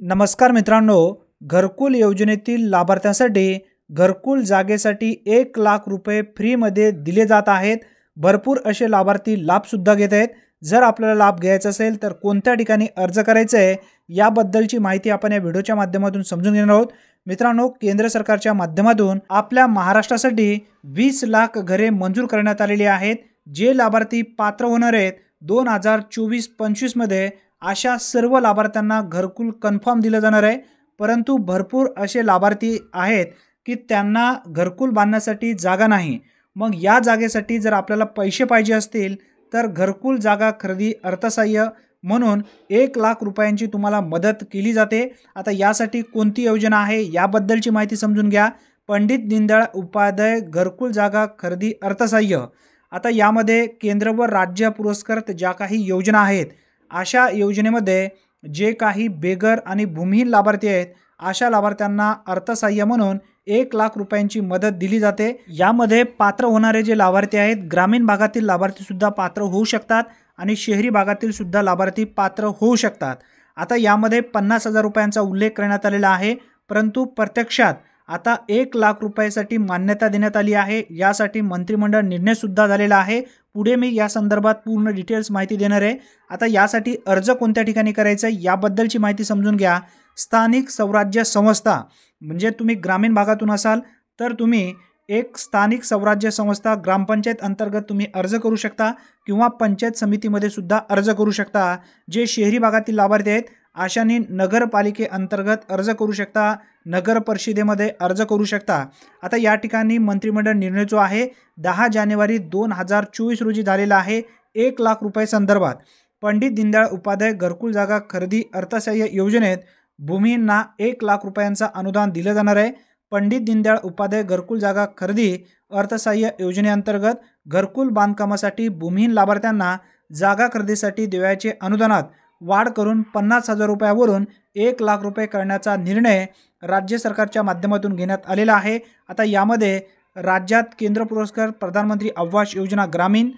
नमस्कार मित्रांनो, घरकुल योजनेतील लाभार्थ्यांसाठी घरकुल जागेसाठी 1,00,000 रुपये फ्रीमध्ये दिले जात आहेत। भरपूर असे लाभार्थी लाभसुद्धा घेत आहेत। जर आपल्याला लाभ घ्यायचा असेल तर कोणत्या ठिकाणी अर्ज करायचा आहे याबद्दलची माहिती आपण या व्हिडिओच्या माध्यमातून समजून घेणार आहोत। मित्रांनो, केंद्र सरकारच्या माध्यमातून आपल्या महाराष्ट्रासाठी 20 लाख घरे मंजूर करण्यात आलेली आहेत। जे लाभार्थी पात्र होणार आहेत 2024-25 मध्ये अशा सर्व लाभार्थ्यांना घरकुल कन्फर्म दिलं जाणार आहे। परंतु भरपूर असे लाभार्थी आहेत की त्यांना घरकुल बांधण्यासाठी जागा नाही। मग या जागेसाठी जर आपल्याला पैसे पाहिजे असतील तर घरकुल जागा खरेदी अर्थसहाय्य म्हणून 1,00,000 रुपयांची तुम्हाला मदत केली जाते। आता यासाठी कोणती योजना आहे याबद्दलची माहिती समजून घ्या। पंडित दीनदयाळ उपाध्याय घरकुल जागा खरेदी अर्थसहाय्य। आता यामध्ये केंद्र व राज्य पुरस्कृत ज्या काही योजना आहेत अशा योजनेमध्ये जे काही बेघर आणि भूमिहीन लाभार्थी आहेत अशा लाभार्थ्यांना अर्थसहाय्य म्हणून 1,00,000 रुपयांची मदत दिली जाते। यामध्ये पात्र होणारे जे लाभार्थी आहेत ग्रामीण भागातील लाभार्थी सुद्धा पात्र होऊ शकतात आणि शहरी भागातील सुद्धा लाभार्थी पात्र होऊ शकतात। आता यामध्ये 50,000 रुपयांचा उल्लेख करण्यात आलेला आहे, परंतु प्रत्यक्षात आता 1,00,000 रुपयासाठी मान्यता देण्यात आली आहे। यासाठी मंत्रिमंडळ निर्णय सुद्धा झालेला आहे। पुढे मी या संदर्भात पूर्ण डिटेल्स माहिती देणार आहे। आता यासाठी अर्ज कोणत्या ठिकाणी करायचा याबद्दलची माहिती समजून घ्या। स्थानिक स्वराज्य संस्था म्हणजे तुम्ही ग्रामीण भागातून असाल तर तुम्ही एक स्थानिक स्वराज्य संस्था ग्रामपंचायत अंतर्गत तुम्ही अर्ज करू शकता किंवा पंचायत समितीमध्ये सुद्धा अर्ज करू शकता। जे शहरी भागातील लाभार्थी आहेत अशांनी नगरपालिके अंतर्गत अर्ज करू शकता, नगर परिषदेमध्ये अर्ज करू शकता। आता या ठिकाणी मंत्रिमंडळ निर्णय जो आहे 10 जानेवारी 2024 रोजी झालेला आहे। 1,00,000 रुपये संदर्भात पंडित दीनदयाळ उपाध्याय घरकुल जागा खरेदी अर्थसहाय्य योजनेत भूमिहींना 1,00,000 रुपयांचा अनुदान दिलं जाणार आहे। पंडित दीनदयाळ उपाध्याय घरकुल जागा खरेदी अर्थसहाय्य योजनेअंतर्गत घरकुल बांधकामासाठी भूमिहीन लाभार्थ्यांना जागा खरेदीसाठी देण्याचे अनुदानात वाढ करून 50,000 रुपयावरून 1,00,000 रुपये करण्याचा निर्णय राज्य सरकारच्या माध्यमातून घेण्यात आलेला आहे। आता यामध्ये राज्यात केंद्र पुरस्कृत प्रधानमंत्री आवास योजना ग्रामीण,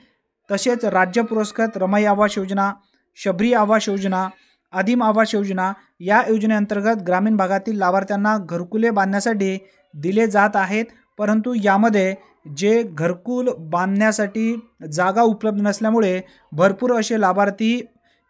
तसेच राज्य पुरस्कृत रमाई आवास योजना, शबरी आवास योजना, आदिम आवास योजना या योजनेअंतर्गत ग्रामीण भागातील लाभार्थ्यांना घरकुले बांधण्यासाठी दिले जात आहेत। परंतु यामध्ये जे घरकुल बांधण्यासाठी जागा उपलब्ध नसल्यामुळे भरपूर असे लाभार्थी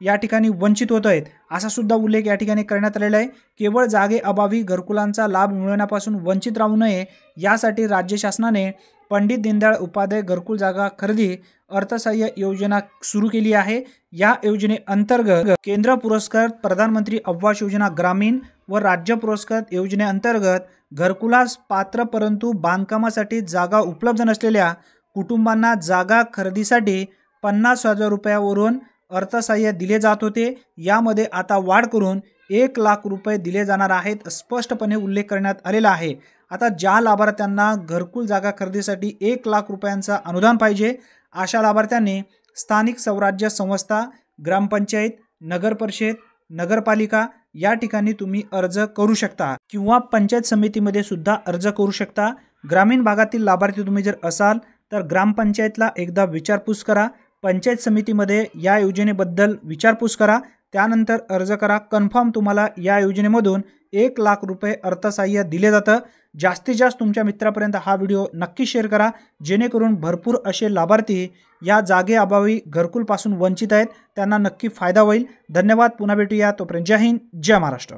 या ठिकाणी वंचित होत आहेत असा सुद्धा उल्लेख या ठिकाणी करण्यात आलेला आहे। केवळ जागेअभावी घरकुलांचा लाभ मिळवण्यापासून वंचित राहू नये यासाठी राज्य शासनाने पंडित दीनदयाळ उपाध्याय घरकुल जागा खरेदी अर्थसहाय्य योजना सुरू केली आहे। या योजनेअंतर्गत केंद्र पुरस्कृत प्रधानमंत्री आवास योजना ग्रामीण व राज्य पुरस्कृत योजनेअंतर्गत घरकुलास पात्र परंतु बांधकामासाठी जागा उपलब्ध नसलेल्या कुटुंबांना जागा खरेदीसाठी 50,000 रुपयावरून अर्थसहाय्य दिले जात होते। यामध्ये आता वाढ करून 1,00,000 रुपये दिले जाणार आहेत, स्पष्टपणे उल्लेख करण्यात आलेला आहे। आता ज्या लाभार्थ्यांना घरकुल जागा खरेदीसाठी 1,00,000 रुपयांचा अनुदान पाहिजे अशा लाभार्थ्यांनी स्थानिक स्वराज्य संस्था, ग्रामपंचायत, नगर परिषद, नगरपालिका या ठिकाणी तुम्ही अर्ज करू शकता किंवा पंचायत समितीमध्ये सुद्धा अर्ज करू शकता। ग्रामीण भागातील लाभार्थी तुम्ही जर असाल तर ग्रामपंचायतला एकदा विचारपूस करा, पंचायत समितीमध्ये या योजनेबद्दल विचारपूस करा, त्यानंतर अर्ज करा। कन्फर्म तुम्हाला या योजनेमधून 1,00,000 रुपये अर्थसहाय्य दिले जातं। जास्तीत जास्त तुमच्या मित्रापर्यंत हा व्हिडिओ नक्की शेअर करा, जेणेकरून भरपूर असे लाभार्थी या जागेअभावी घरकुलपासून वंचित आहेत त्यांना नक्की फायदा होईल। धन्यवाद, पुन्हा भेटूया, तोपर्यंत जय हिंद, जय महाराष्ट्र।